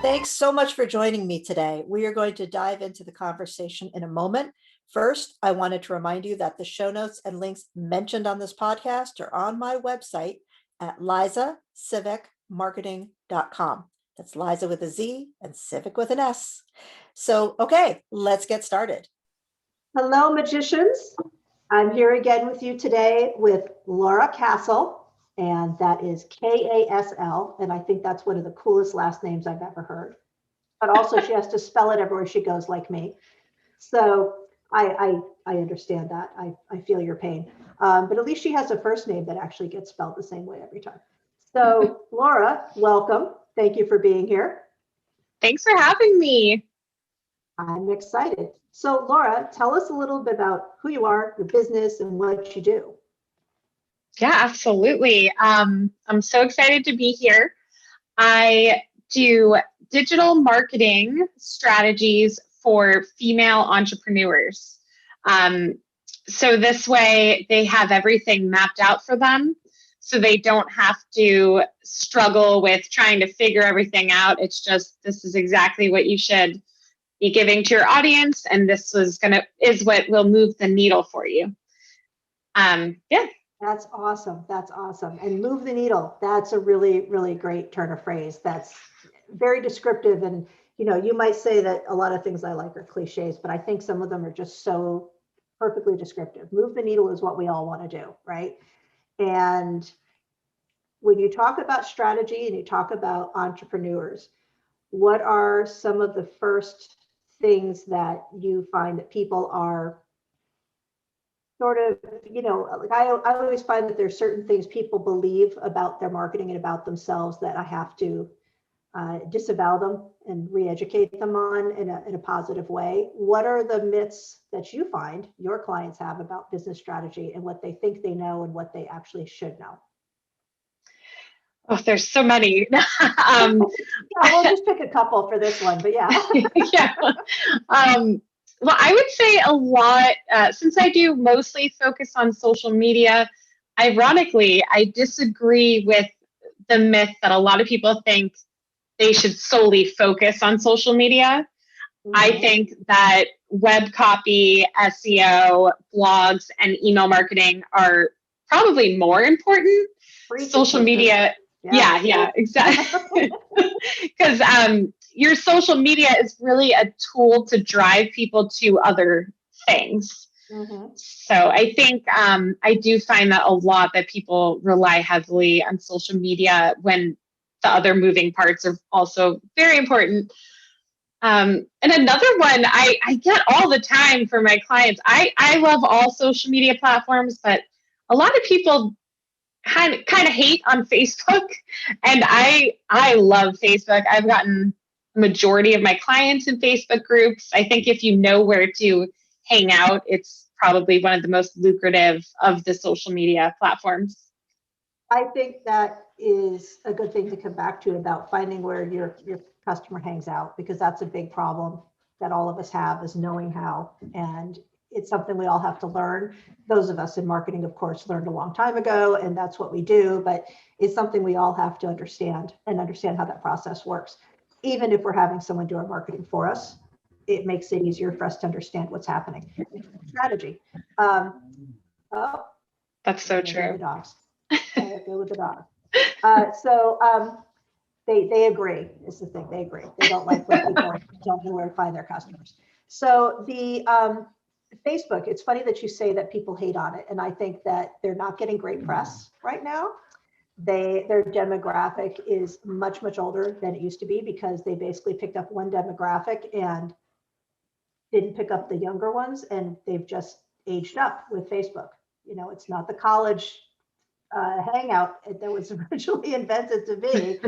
Thanks so much for joining me today. We are going to dive into the conversation in a moment. First, I wanted to remind you that the show notes and links mentioned on this podcast are on my website at lizasivekmarketing.com. That's Liza with a Z and Civic with an S. So, okay, let's get started. Hello, magicians. I'm here again with you today with Laura Kasl, and that is Kasl, and I think that's one of the coolest last names I've ever heard. But also she has to spell it everywhere she goes like me. So I understand that. I feel your pain. But at least she has a first name that actually gets spelled the same way every time. So Laura, welcome. Thank you for being here. Thanks for having me. I'm excited. So Laura, tell us a little bit about who you are, your business, and what you do. Yeah, absolutely. I'm so excited to be here. I do digital marketing strategies for female entrepreneurs. So this way they have everything mapped out for them, so they don't have to struggle with trying to figure everything out. It's just, this is exactly what you should be giving to your audience, and this is what will move the needle for you. Yeah. That's awesome. That's awesome. And move the needle. That's a really, really great turn of phrase. That's very descriptive. And, you might say that a lot of things I like are cliches, but I think some of them are just so perfectly descriptive. Move the needle is what we all want to do, right? And when you talk about strategy and you talk about entrepreneurs, what are some of the first things that you find that people are sort of, like I always find that there's certain things people believe about their marketing and about themselves that I have to disavow them and re-educate them on in a positive way. What are the myths that you find your clients have about business strategy and what they think they know and what they actually should know? Oh, there's so many. Yeah, we'll just pick a couple for this one, but yeah. Yeah. Well, I would say a lot, since I do mostly focus on social media, ironically, I disagree with the myth that a lot of people think they should solely focus on social media. Mm-hmm. I think that web copy, SEO, blogs, and email marketing are probably more important. Social media. Yeah, exactly. Because your social media is really a tool to drive people to other things. Mm-hmm. So I think I do find that a lot that people rely heavily on social media when the other moving parts are also very important. And another one I get all the time for my clients. I love all social media platforms, but a lot of people kind of hate on Facebook, and I love Facebook. I've gotten a majority of my clients in Facebook groups. I think if you know where to hang out, it's probably one of the most lucrative of the social media platforms. I think that is a good thing to come back to about finding where your customer hangs out, because that's a big problem that all of us have, is knowing how. And it's something we all have to learn. Those of us in marketing, of course, learned a long time ago, and that's what we do, but it's something we all have to understand and understand how that process works. Even if we're having someone do our marketing for us, it makes it easier for us to understand what's happening. Strategy. That's so true. The dogs. Go with the dog. They agree is the thing. They agree. They don't like when people don't know where to find their customers. So the Facebook, it's funny that you say that people hate on it. And I think that they're not getting great press right now. Their demographic is much, much older than it used to be, because they basically picked up one demographic and didn't pick up the younger ones. And they've just aged up with Facebook. It's not the college hangout that was originally invented to be.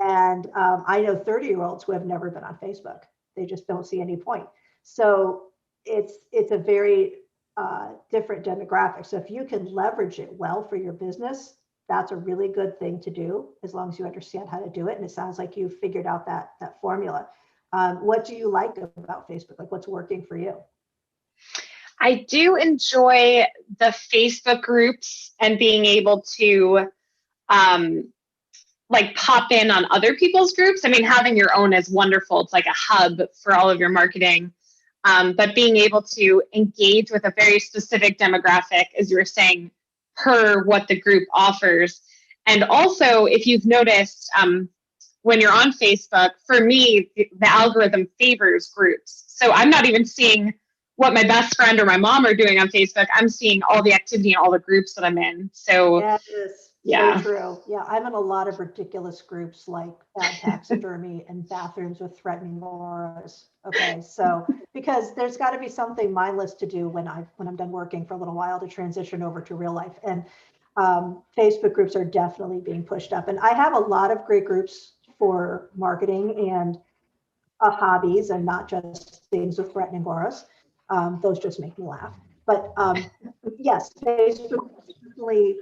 And I know 30-year-olds who have never been on Facebook. They just don't see any point. So it's a very different demographic. So if you can leverage it well for your business, that's a really good thing to do, as long as you understand how to do it. And it sounds like you've figured out that formula. What do you like about Facebook? Like, what's working for you? I do enjoy the Facebook groups and being able to like pop in on other people's groups. I mean, having your own is wonderful. It's like a hub for all of your marketing. But being able to engage with a very specific demographic, as you were saying, per what the group offers. And also, if you've noticed, when you're on Facebook, for me, the algorithm favors groups. So I'm not even seeing what my best friend or my mom are doing on Facebook. I'm seeing all the activity in all the groups that I'm in. So Yes, yeah. so true. Yeah, I'm in a lot of ridiculous groups like bad taxidermy and bathrooms with threatening auras. Okay, so because there's got to be something mindless to do when I'm done working for a little while to transition over to real life. And Facebook groups are definitely being pushed up. And I have a lot of great groups for marketing and hobbies, and not just things with threatening auras. Those just make me laugh. But yes, Facebook is definitely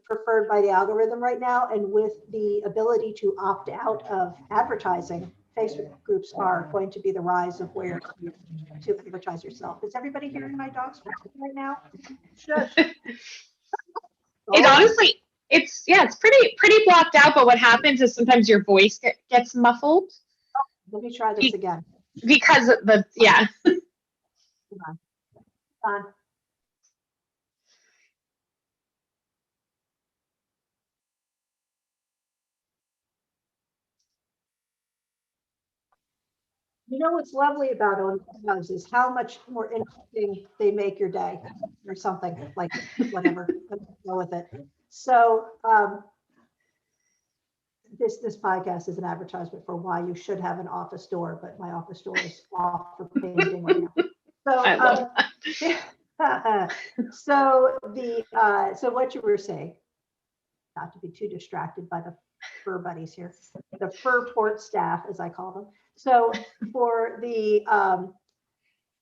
preferred by the algorithm right now. And with the ability to opt out of advertising, Facebook groups are going to be the rise of where to advertise yourself. Is everybody hearing my dogs right now? Shush. It honestly, it's pretty blocked out. But what happens is sometimes your voice gets muffled. Let me try this again. Because yeah. Hold on. You know what's lovely about OnlyFans is how much more interesting they make your day, or something like whatever. Let's go with it. So this podcast is an advertisement for why you should have an office door, but my office door is off for painting right now. So I love so what you were saying, not to be too distracted by the fur buddies here, the fur port staff, as I call them. So for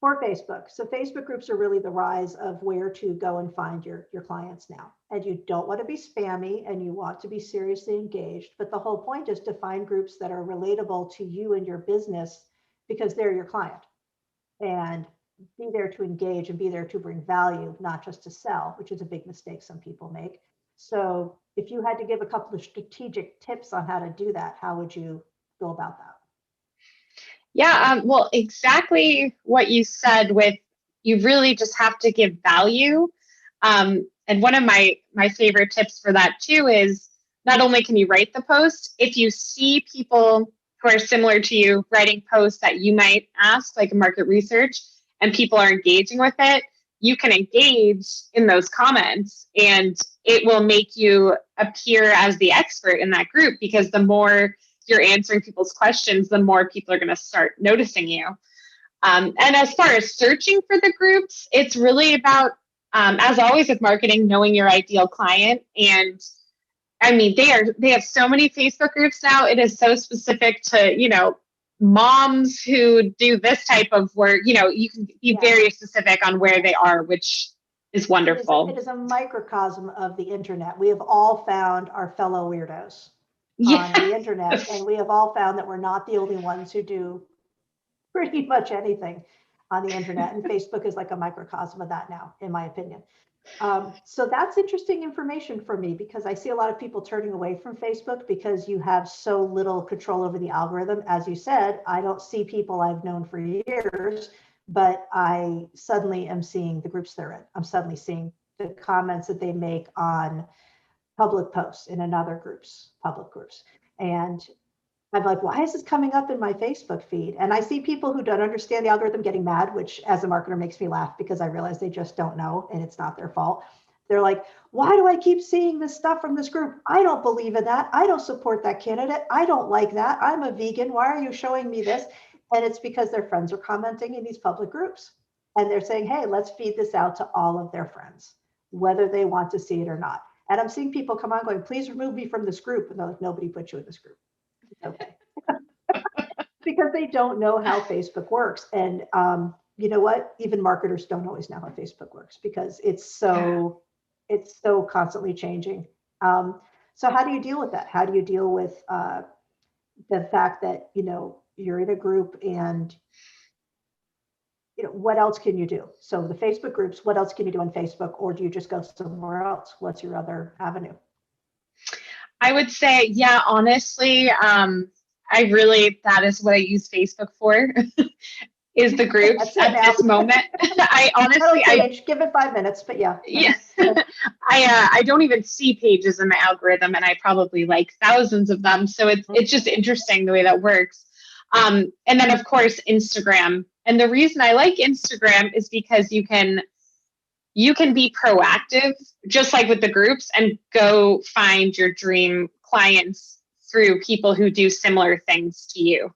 Facebook, so Facebook groups are really the rise of where to go and find your clients now. And you don't want to be spammy, and you want to be seriously engaged. But the whole point is to find groups that are relatable to you and your business, because they're your client. And be there to engage and be there to bring value, not just to sell, which is a big mistake some people make. So if you had to give a couple of strategic tips on how to do that, how would you go about that? Yeah, well, exactly what you said. With you really just have to give value. And one of my favorite tips for that too is not only can you write the post, if you see people who are similar to you writing posts that you might ask, like market research, and people are engaging with it, you can engage in those comments, and it will make you appear as the expert in that group, because the more you're answering people's questions, the more people are going to start noticing you. And as far as searching for the groups, it's really about, as always with marketing, knowing your ideal client. And I mean, they have so many Facebook groups now. It is so specific to, moms who do this type of work. You can be very specific on where they are, which is wonderful. It is a microcosm of the internet. We have all found our fellow weirdos on the internet, and we have all found that we're not the only ones who do pretty much anything on the internet. And Facebook is like a microcosm of that now, in my opinion. So that's interesting information for me, because I see a lot of people turning away from Facebook because you have so little control over the algorithm. As you said, I don't see people I've known for years, but I suddenly am seeing the groups they're in. I'm suddenly seeing the comments that they make on public posts in another public groups. And I'm like, why is this coming up in my Facebook feed? And I see people who don't understand the algorithm getting mad, which as a marketer makes me laugh, because I realize they just don't know and it's not their fault. They're like, why do I keep seeing this stuff from this group? I don't believe in that. I don't support that candidate. I don't like that. I'm a vegan. Why are you showing me this? And it's because their friends are commenting in these public groups. And they're saying, hey, let's feed this out to all of their friends, whether they want to see it or not. And I'm seeing people come on going, please remove me from this group. And they're like, nobody put you in this group. Okay. Because they don't know how Facebook works. And you know what? Even marketers don't always know how Facebook works, because it's so constantly changing. So how do you deal with that? How do you deal with the fact that, you're in a group, and what else can you do? So the Facebook groups, what else can you do on Facebook? Or do you just go somewhere else? What's your other avenue? I would say, yeah, honestly, that is what I use Facebook for, is the groups That's it at now. this moment. I honestly, That'll change. Give it 5 minutes, but yeah. yeah, I don't even see pages in my algorithm, and I probably like thousands of them. So it's just interesting the way that works. And then of course Instagram. And the reason I like Instagram is because you can be proactive, just like with the groups, and go find your dream clients through people who do similar things to you.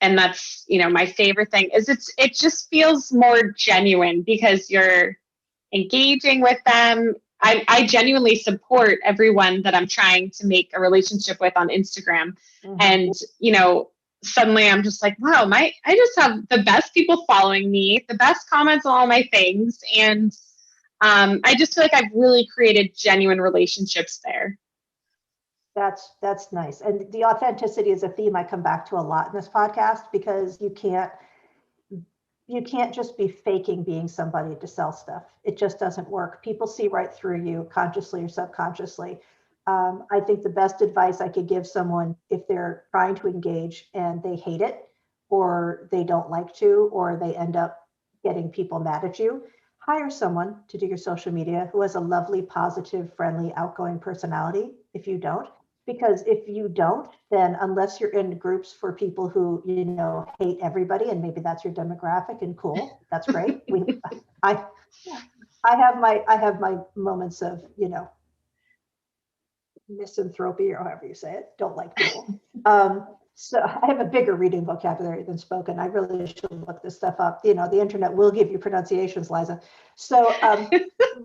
And that's, my favorite thing is it just feels more genuine because you're engaging with them. I genuinely support everyone that I'm trying to make a relationship with on Instagram. Mhm. And, suddenly I'm just like, wow, I just have the best people following me, the best comments on all my things. And I just feel like I've really created genuine relationships there. That's nice. And the authenticity is a theme I come back to a lot in this podcast, because you can't just be faking being somebody to sell stuff. It just doesn't work. People see right through you, consciously or subconsciously. I think the best advice I could give someone, if they're trying to engage and they hate it, or they don't like to, or they end up getting people mad at you, hire someone to do your social media who has a lovely, positive, friendly, outgoing personality. If you don't, because if you don't, then unless you're in groups for people who, hate everybody, and maybe that's your demographic, and cool, that's great. I I have my moments of, misanthropy, or however you say it, don't like people. So I have a bigger reading vocabulary than spoken. I really should look this stuff up. The internet will give you pronunciations, Liza. So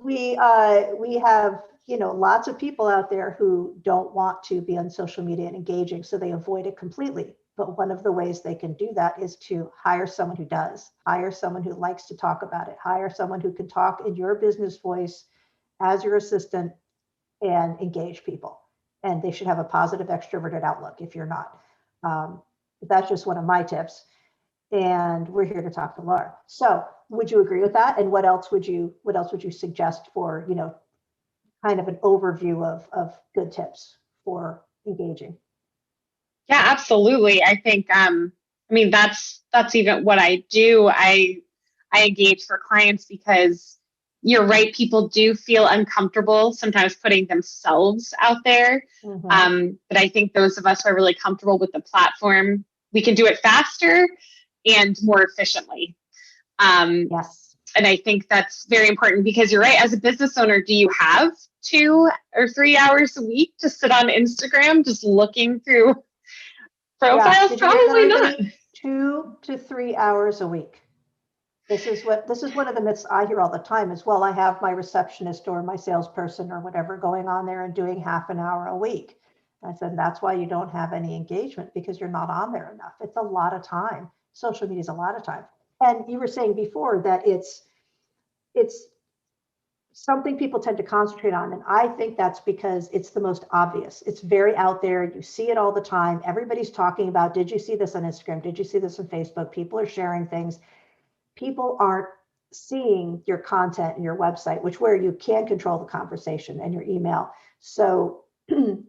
we have, lots of people out there who don't want to be on social media and engaging, so they avoid it completely. But one of the ways they can do that is to hire someone who does, hire someone who likes to talk about it, hire someone who can talk in your business voice as your assistant and engage people. And they should have a positive extroverted outlook if you're not. That's just one of my tips. And we're here to talk to Laura. So would you agree with that? And what else would you suggest for, kind of an overview of good tips for engaging? Yeah, absolutely. I think, that's even what I do. I engage for clients because you're right. People do feel uncomfortable sometimes putting themselves out there. Mhm. But I think those of us who are really comfortable with the platform, we can do it faster and more efficiently. Yes. And I think that's very important, because you're right. As a business owner, do you have 2 or 3 hours a week to sit on Instagram just looking through profiles? Yeah. Did you hear that, Probably not. everybody? 2 to 3 hours a week. This is one of the myths I hear all the time as well. I have my receptionist or my salesperson or whatever going on there and doing half an hour a week. I said, that's why you don't have any engagement, because you're not on there enough. It's a lot of time. Social media is a lot of time. And you were saying before that it's something people tend to concentrate on. And I think that's because it's the most obvious. It's very out there. You see it all the time. Everybody's talking about, did you see this on Instagram? Did you see this on Facebook? People are sharing things. People aren't seeing your content and your website, where you can control the conversation, and your email. So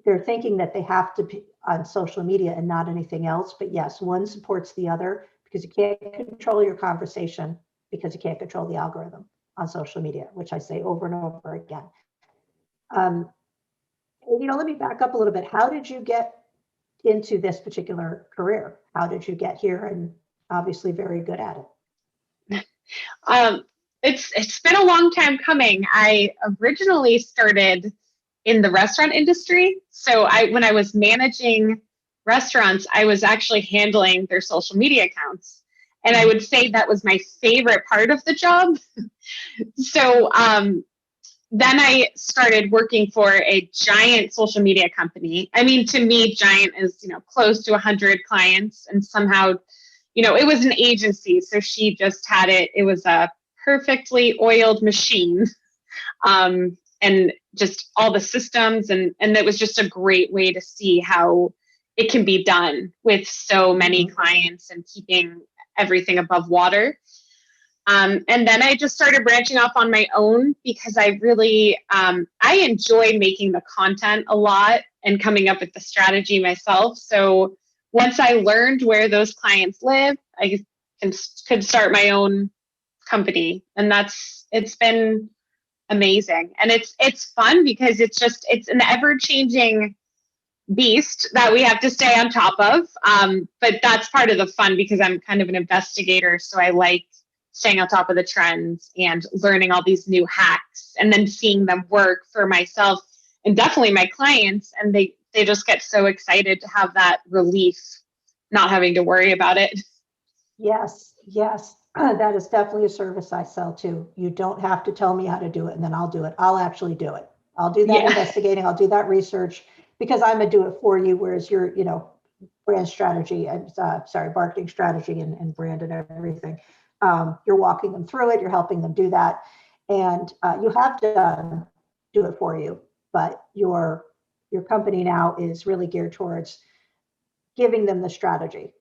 they're thinking that they have to be on social media and not anything else. But yes, one supports the other, because you can't control your conversation because you can't control the algorithm on social media, which I say over and over again. Let me back up a little bit. How did you get into this particular career? How did you get here? And obviously very good at it. It's been a long time coming. I originally started in the restaurant industry. So when I was managing restaurants, I was actually handling their social media accounts. And I would say that was my favorite part of the job. So then I started working for a giant social media company. I mean, to me, giant is, close to 100 clients. And somehow, it was an agency. So she just had it. It was a perfectly oiled machine. And just all the systems. And it was just a great way to see how it can be done with so many clients and keeping everything above water. And then I just started branching off on my own because I really, I enjoy making the content a lot and coming up with the strategy myself. So once I learned where those clients live, I could start my own company. And it's been amazing. And it's fun because it's an ever changing beast that we have to stay on top of. But that's part of the fun because I'm kind of an investigator. So I like staying on top of the trends and learning all these new hacks and then seeing them work for myself and definitely my clients. And they just get so excited to have that relief, not having to worry about it. Yes, yes. That is definitely a service I sell too. You don't have to tell me how to do it and then I'll do it. I'll actually do it. I'll do that investigating. I'll do that research because I'm a do it for you. Whereas you're, brand strategy and marketing strategy and brand and everything. You're walking them through it. You're helping them do that. And you have done do it for you, but your company now is really geared towards giving them the strategy.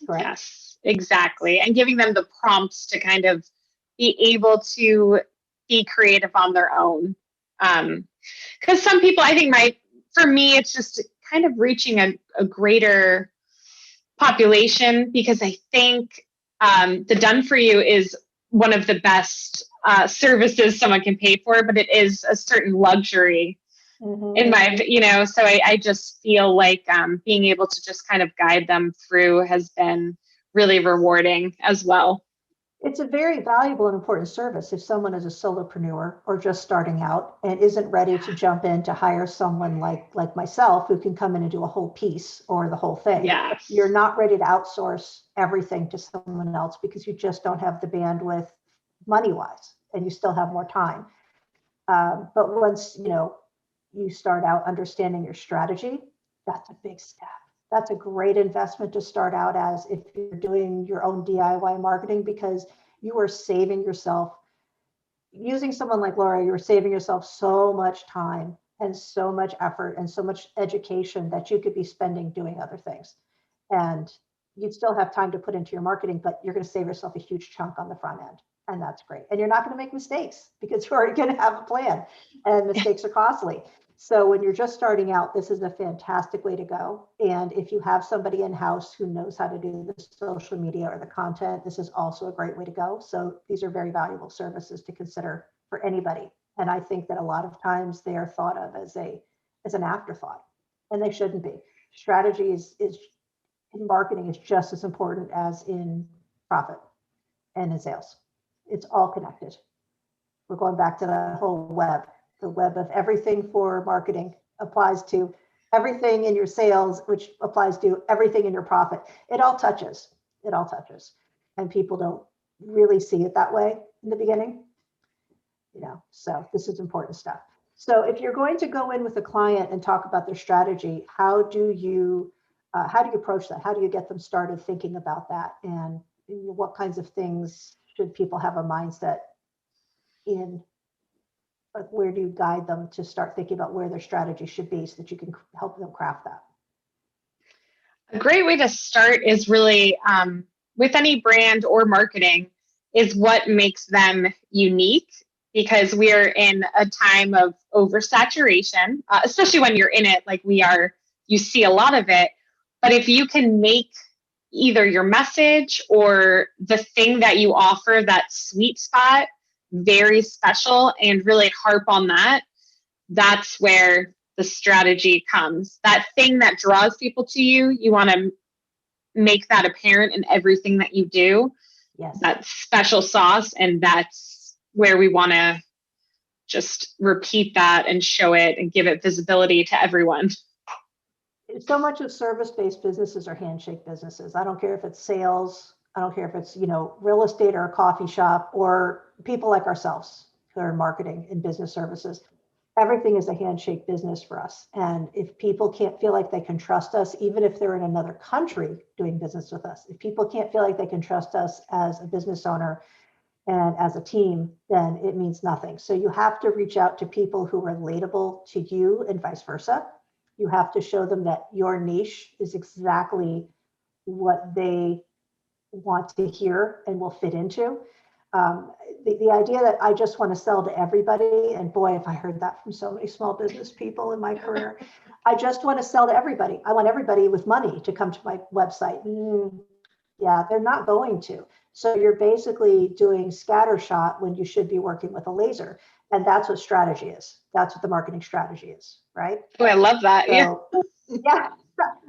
Correct? Yes, exactly. And giving them the prompts to kind of be able to be creative on their own. Because some people, I think for me, it's just kind of reaching a greater population because I think the done for you is one of the best services someone can pay for, but it is a certain luxury in my, so I just feel like being able to just kind of guide them through has been really rewarding as well. It's a very valuable and important service if someone is a solopreneur or just starting out and isn't ready to jump in to hire someone like myself who can come in and do a whole piece or the whole thing. Yes. You're not ready to outsource everything to someone else because you just don't have the bandwidth money-wise and you still have more time. But once, you start out understanding your strategy, that's a big step. That's a great investment to start out as if you're doing your own DIY marketing because you are saving yourself, using someone like Laura, you're saving yourself so much time and so much effort and so much education that you could be spending doing other things. And you'd still have time to put into your marketing, but you're going to save yourself a huge chunk on the front end. And that's great. And you're not going to make mistakes because you're already going to have a plan and mistakes are costly. So when you're just starting out, this is a fantastic way to go. And if you have somebody in-house who knows how to do the social media or the content, this is also a great way to go. So these are very valuable services to consider for anybody. And I think that a lot of times they are thought of as an afterthought, and they shouldn't be. Strategy is in marketing is just as important as in profit and in sales. It's all connected. We're going back to the whole web. The web of everything for marketing applies to everything in your sales, which applies to everything in your profit. It all touches. It all touches. And people don't really see it that way in the beginning. So this is important stuff. So if you're going to go in with a client and talk about their strategy, how do you approach that? How do you get them started thinking about that? And what kinds of things should people have a mindset in? Like, where do you guide them to start thinking about where their strategy should be so that you can help them craft that? A great way to start is really with any brand or marketing is what makes them unique, because we are in a time of oversaturation, especially when you're in it like we are, you see a lot of it. But if you can make either your message or the thing that you offer, that sweet spot, very special and really harp on that, that's where the strategy comes. That thing that draws people to you, you want to make that apparent in everything that you do. Yes. That special sauce, and that's where we want to just repeat that and show it and give it visibility to everyone. So much of service-based businesses are handshake businesses. I don't care if it's sales. I don't care if it's, real estate or a coffee shop or people like ourselves who are in marketing and business services. Everything is a handshake business for us. And if people can't feel like they can trust us, even if they're in another country doing business with us, if people can't feel like they can trust us as a business owner and as a team, then it means nothing. So you have to reach out to people who are relatable to you and vice versa. You have to show them that your niche is exactly what they want to hear and will fit into. The idea that I just want to sell to everybody, and boy, if I heard that from so many small business people in my career, I just want to sell to everybody. I want everybody with money to come to my website. Yeah, they're not going to. So you're basically doing scattershot when you should be working with a laser. And that's what strategy is. That's what the marketing strategy is, right? Oh, I love that. So, yeah,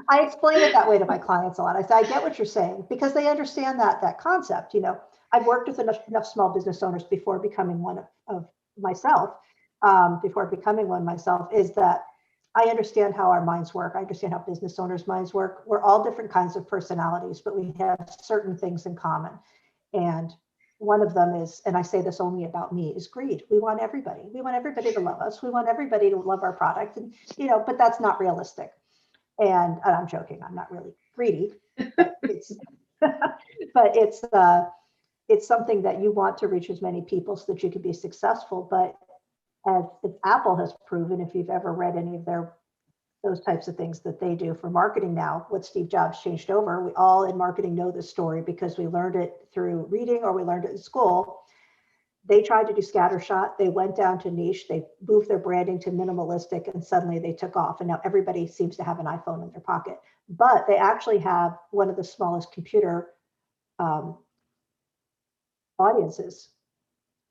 I explain it that way to my clients a lot. I say, I get what you're saying, because they understand that concept. You know, I've worked with enough small business owners before becoming one of myself, is that I understand how our minds work. I understand how business owners' minds work. We're all different kinds of personalities, but we have certain things in common. And one of them is, and I say this only about me, is greed. We want everybody. We want everybody to love us. We want everybody to love our product. And, you know, but that's not realistic. And I'm joking. I'm not really greedy, but it's something that you want to reach as many people so that you can be successful. But as Apple has proven, if you've ever read any of those types of things that they do for marketing now, what Steve Jobs changed over, we all in marketing know this story because we learned it through reading or we learned it in school. They tried to do scattershot. They went down to niche. They moved their branding to minimalistic, and suddenly they took off. And now everybody seems to have an iPhone in their pocket. But they actually have one of the smallest computer audiences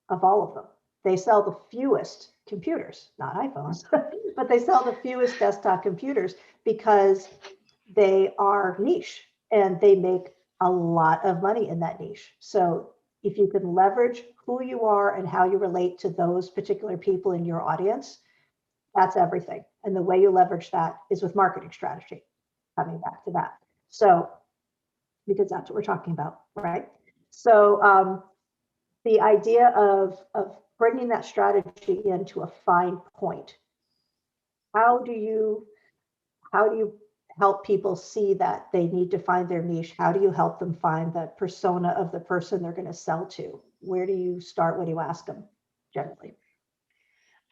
of all of them. They sell the fewest computers, not iPhones, but they sell the fewest desktop computers because they are niche and they make a lot of money in that niche. So if you can leverage who you are and how you relate to those particular people in your audience, that's everything. And the way you leverage that is with marketing strategy, coming back to that. So, because that's what we're talking about, right? So the idea of bringing that strategy into a fine point. How do you help people see that they need to find their niche? How do you help them find the persona of the person they're going to sell to? Where do you start? What do you ask them generally?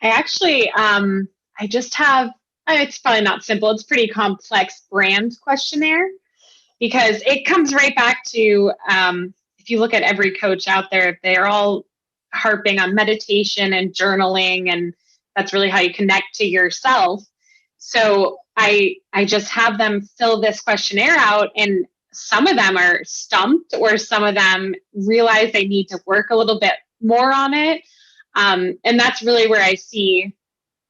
I actually, I just have, it's probably not simple, it's pretty complex brand questionnaire, because it comes right back to, if you look at every coach out there, they're all harping on meditation and journaling, and that's really how you connect to yourself. So I just have them fill this questionnaire out, and some of them are stumped, or some of them realize they need to work a little bit more on it. And that's really where I see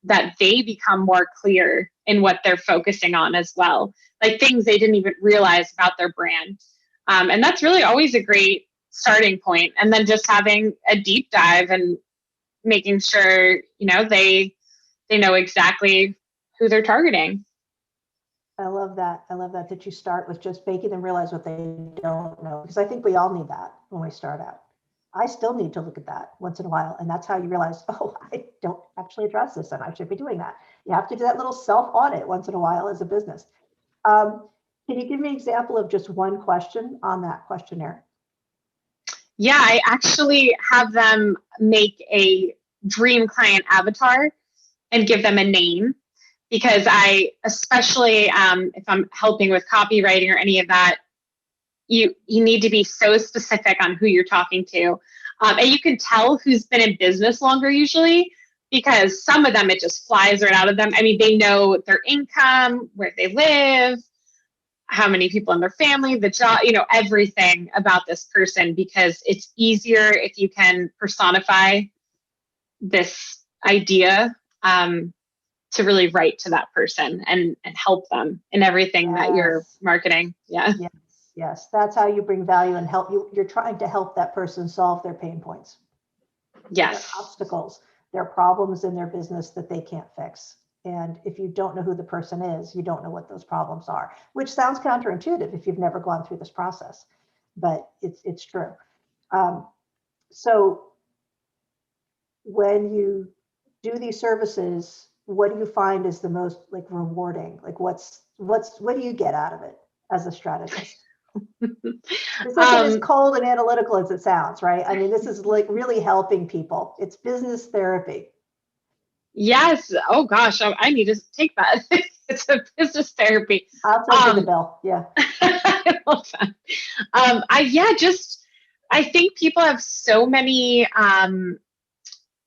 that they become more clear in what they're focusing on as well, like things they didn't even realize about their brand. And that's really always a great starting point. And then just having a deep dive and making sure, you know, they know exactly who they're targeting. I love that you start with just making them realize what they don't know, because I think we all need that when we start out. I still need to look at that once in a while. And that's how you realize, oh, I don't actually address this and I should be doing that. You have to do that little self-audit once in a while as a business. Can you give me an example of just one question on that questionnaire? Yeah, I actually have them make a dream client avatar and give them a name, because I, especially if I'm helping with copywriting or any of that, you need to be so specific on who you're talking to. And you can tell who's been in business longer usually, because some of them, it just flies right out of them. I mean, they know their income, where they live, how many people in their family, the job, you know, everything about this person, because it's easier if you can personify this idea to really write to that person and help them in everything that you're marketing. Yeah. Yes. That's how you bring value and help you. You're trying to help that person solve their pain points. Yes. Their obstacles, their problems in their business that they can't fix. And if you don't know who the person is, you don't know what those problems are, which sounds counterintuitive if you've never gone through this process, but it's true. So when you do these services, what do you find is the most like rewarding? Like what do you get out of it as a strategist? This isn't as cold and analytical as it sounds, right? I mean, this is like really helping people. It's business therapy. Yes. Oh gosh, I need to take that. It's a business therapy. I'll send you the bill. Yeah. I love that. I think people have so many,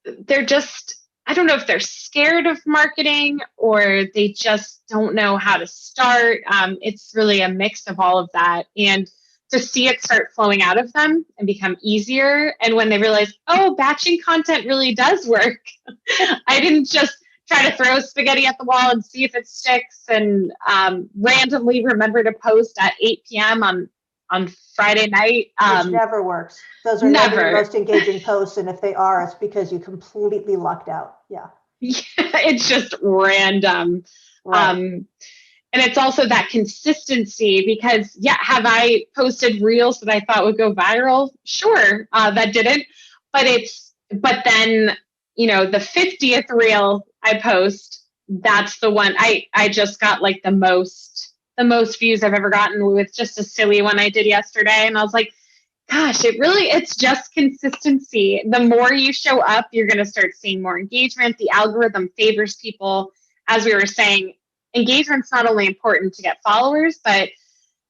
they're just, I don't know if they're scared of marketing or they just don't know how to start. It's really a mix of all of that. And to see it start flowing out of them and become easier. And when they realize, oh, batching content really does work. I didn't just try to throw spaghetti at the wall and see if it sticks and randomly remember to post at 8 p.m. on Friday night. Which never works. Those are never the most engaging posts. And if they are, it's because you completely lucked out. Yeah. It's just random. Right. And it's also that consistency because, have I posted reels that I thought would go viral? Sure, that didn't. But then, the 50th reel I post, that's the one I just got like the most views I've ever gotten with just a silly one I did yesterday. And I was like, gosh, it's just consistency. The more you show up, you're going to start seeing more engagement. The algorithm favors people. As we were saying, engagement's not only important to get followers, but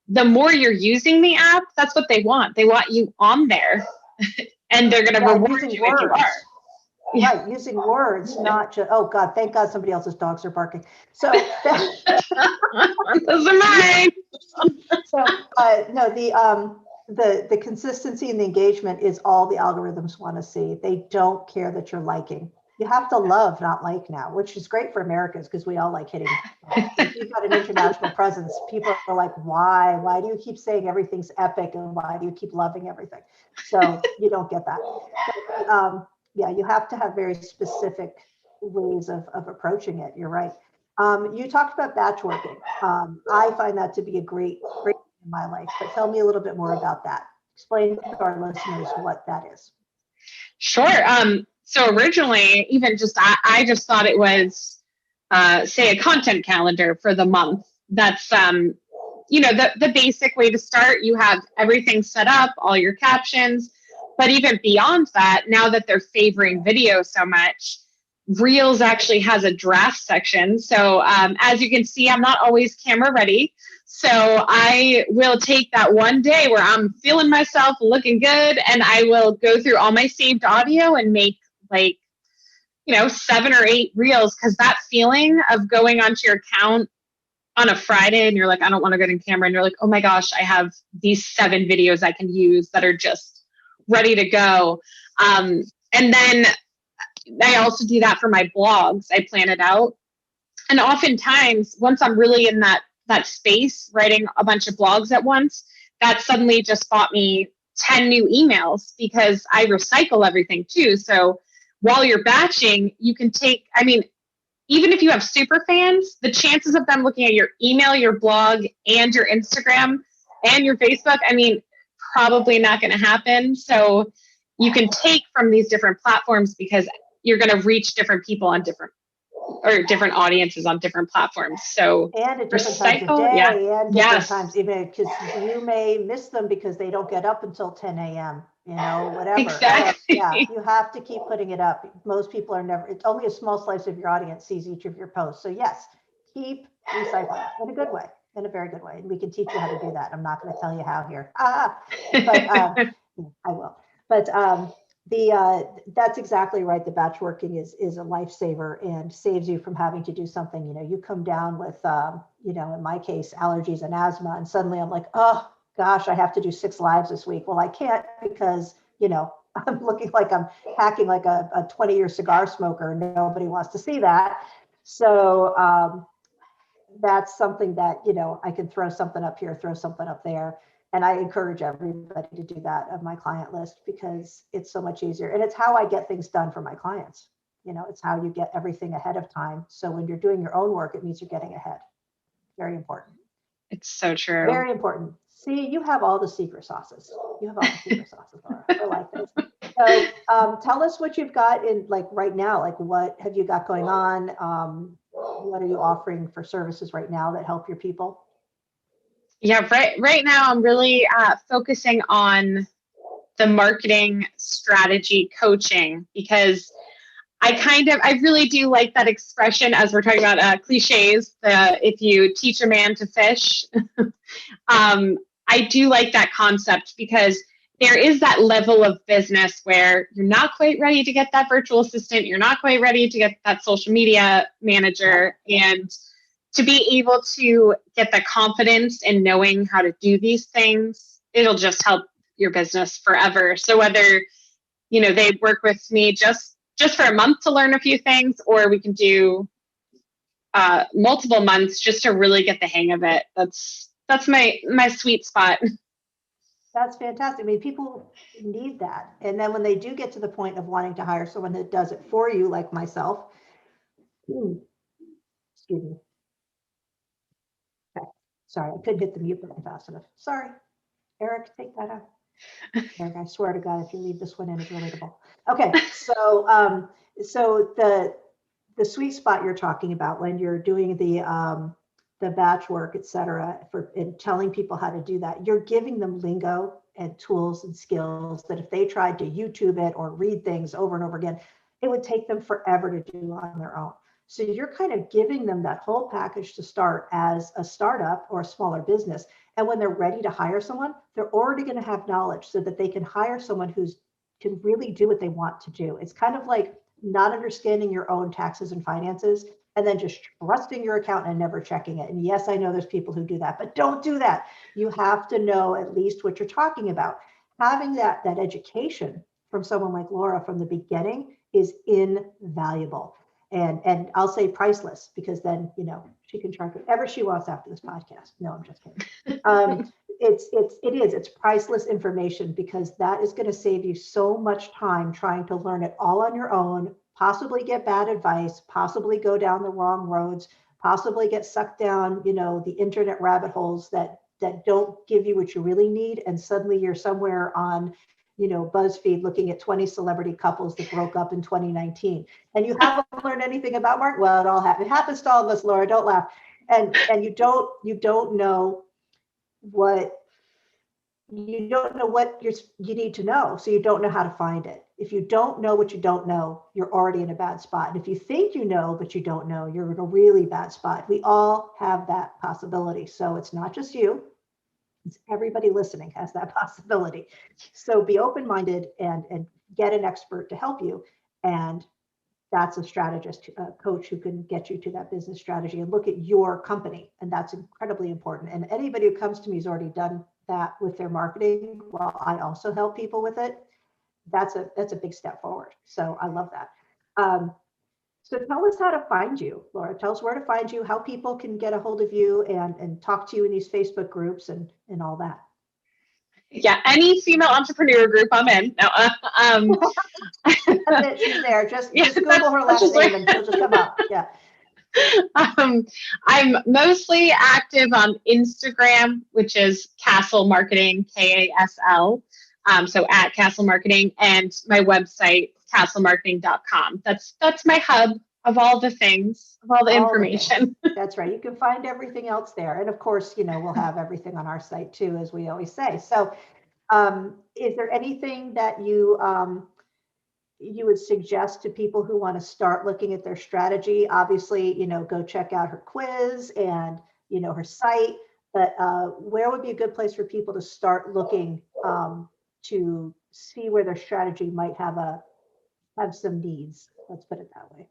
the more you're using the app, that's what they want. They want you on there and they're going to reward you if you are. Right, using words, not just, oh God, thank God somebody else's dogs are barking. So those are mine. So no, the consistency and the engagement is all the algorithms want to see. They don't care that you're liking. You have to love, not like now, which is great for Americans because we all like hitting. If you've got an international presence, people are like, why? Why do you keep saying everything's epic and why do you keep loving everything? So you don't get that. But, yeah, you have to have very specific ways of approaching it. You're right. You talked about batch working. I find that to be a great in my life, but tell me a little bit more about that. Explain to our listeners what that is. Sure. So originally, even just I just thought it was, say, a content calendar for the month. That's the basic way to start. You have everything set up, all your captions. But even beyond that, now that they're favoring video so much, Reels actually has a draft section. So as you can see, I'm not always camera ready. So I will take that one day where I'm feeling myself looking good and I will go through all my saved audio and make 7 or 8 reels, because that feeling of going onto your account on a Friday and you're like, I don't want to go in camera, and you're like, oh my gosh, I have these 7 videos I can use that are just ready to go. And then I also do that for my blogs. I plan it out. And oftentimes, once I'm really in that space, writing a bunch of blogs at once, that suddenly just bought me 10 new emails because I recycle everything too. So while you're batching, you can even if you have super fans, the chances of them looking at your email, your blog, and your Instagram and your Facebook, probably not going to happen. So you can take from these different platforms because you're going to reach different people on different audiences on different platforms. So and at different times of day and different times, even because you may miss them because they don't get up until 10 a.m. Whatever. Exactly. Yeah, you have to keep putting it up. Most people are never. It's only a small slice of your audience sees each of your posts. So yes, keep recycling in a good way. In a very good way. And we can teach you how to do that. I'm not going to tell you how here. But I will. But that's exactly right. The batch working is a lifesaver and saves you from having to do something. You come down with, in my case, allergies and asthma, and suddenly I'm like, oh gosh, I have to do 6 lives this week. Well, I can't because, I'm looking like I'm hacking like a 20-year cigar smoker. Nobody wants to see that. So, that's something that, I can throw something up here, throw something up there. And I encourage everybody to do that of my client list because it's so much easier. And it's how I get things done for my clients. It's how you get everything ahead of time. So when you're doing your own work, it means you're getting ahead. Very important. It's so true. Very important. See, you have all the secret sauces. You have all the secret sauces, Laura. I like this. So tell us what you've got in right now, what have you got going on? What are you offering for services right now that help your people? Yeah, right now I'm really focusing on the marketing strategy coaching because I really do like that expression as we're talking about cliches. If you teach a man to fish, I do like that concept because there is that level of business where you're not quite ready to get that virtual assistant. You're not quite ready to get that social media manager. And to be able to get the confidence in knowing how to do these things, it'll just help your business forever. So whether, they work with me just for a month to learn a few things, or we can do multiple months just to really get the hang of it. That's my sweet spot. That's fantastic. I mean, people need that. And then when they do get to the point of wanting to hire someone that does it for you, like myself, excuse me. Okay. Sorry, I couldn't hit the mute button fast enough. Sorry. Eric, take that out. Eric, I swear to God, if you leave this one in, it's relatable. Okay, so the sweet spot you're talking about when you're doing the batch work, et cetera, and telling people how to do that, you're giving them lingo and tools and skills that if they tried to YouTube it or read things over and over again, it would take them forever to do on their own. So you're kind of giving them that whole package to start as a startup or a smaller business. And when they're ready to hire someone, they're already going to have knowledge so that they can hire someone can really do what they want to do. It's kind of like not understanding your own taxes and finances and then just trusting your accountant and never checking it. And yes, I know there's people who do that, but don't do that. You have to know at least what you're talking about. Having that education from someone like Laura from the beginning is invaluable. And I'll say priceless, because then, she can charge whatever she wants after this podcast. No, I'm just kidding. It's priceless information, because that is going to save you so much time trying to learn it all on your own, possibly get bad advice, possibly go down the wrong roads, possibly get sucked down, the internet rabbit holes that don't give you what you really need. And suddenly you're somewhere on, BuzzFeed looking at 20 celebrity couples that broke up in 2019. And you haven't learned anything about Mark. Well, it happens to all of us, Laura, don't laugh. And you don't know what you need to know. So you don't know how to find it. If you don't know what you don't know, you're already in a bad spot. And if you think you know, but you don't know, you're in a really bad spot. We all have that possibility. So it's not just you. It's everybody listening has that possibility. So be open-minded and get an expert to help you. And that's a strategist, a coach who can get you to that business strategy and look at your company. And that's incredibly important. And anybody who comes to me has already done that with their marketing, while I also help people with it. That's a big step forward. So I love that. So tell us how to find you, Laura. Tell us where to find you, how people can get a hold of you and talk to you in these Facebook groups and all that. Yeah, any female entrepreneur group I'm in. No, That's it. She's there. Just Google her last name and she'll just come up. Yeah. I'm mostly active on Instagram, which is Kasl Marketing, KASL. So at Kasl Marketing, and my website, kaslmarketing.com. That's my hub of all the things, of all the information. That's right. You can find everything else there. And of course, we'll have everything on our site too, as we always say. So is there anything that you would suggest to people who want to start looking at their strategy? Obviously, go check out her quiz and, her site, but where would be a good place for people to start looking to see where their strategy might have some needs? Let's put it that way.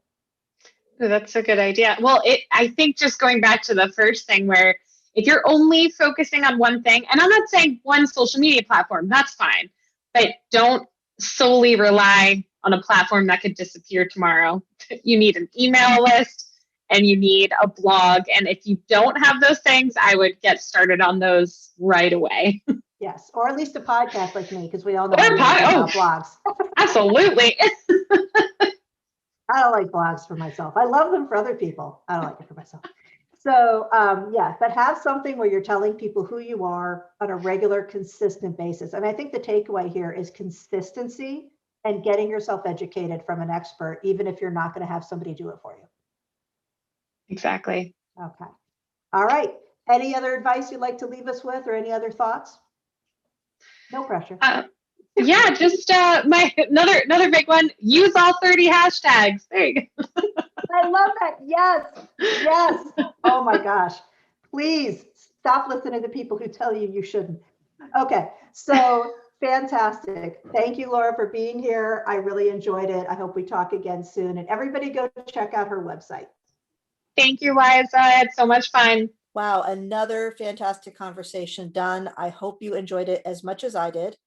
That's a good idea. Well, I think just going back to the first thing, where if you're only focusing on one thing, and I'm not saying one social media platform, that's fine, but don't solely rely on a platform that could disappear tomorrow. You need an email list and you need a blog. And if you don't have those things, I would get started on those right away. Yes, or at least a podcast like me, because we all know about blogs. Absolutely. I don't like blogs for myself. I love them for other people. I don't like it for myself. So but have something where you're telling people who you are on a regular, consistent basis. And I think the takeaway here is consistency and getting yourself educated from an expert, even if you're not going to have somebody do it for you. Exactly. Okay. All right. Any other advice you'd like to leave us with, or any other thoughts? No pressure. Yeah, just my another big one. Use all 30 hashtags. There you go. I love that. Yes. Yes. Oh my gosh. Please stop listening to people who tell you you shouldn't. Okay. So fantastic. Thank you, Laura, for being here. I really enjoyed it. I hope we talk again soon. And everybody go check out her website. Thank you, Liza. I had so much fun. Wow, another fantastic conversation done. I hope you enjoyed it as much as I did.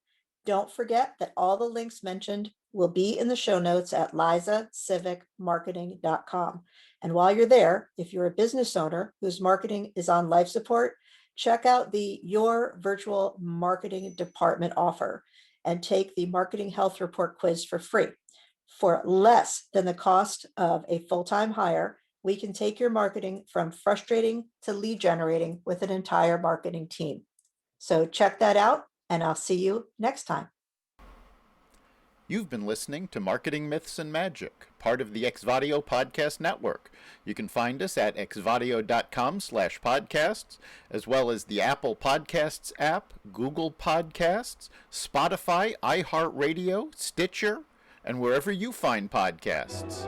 Don't forget that all the links mentioned will be in the show notes at lizasivekmarketing.com. And while you're there, if you're a business owner whose marketing is on life support, check out the Your Virtual Marketing Department offer and take the Marketing Health Report quiz for free. For less than the cost of a full-time hire, we can take your marketing from frustrating to lead generating with an entire marketing team. So check that out, and I'll see you next time. You've been listening to Marketing Myths and Magic, part of the Xvadio Podcast Network. You can find us at xvadio.com/podcasts, as well as the Apple Podcasts app, Google Podcasts, Spotify, iHeartRadio, Stitcher, and wherever you find podcasts.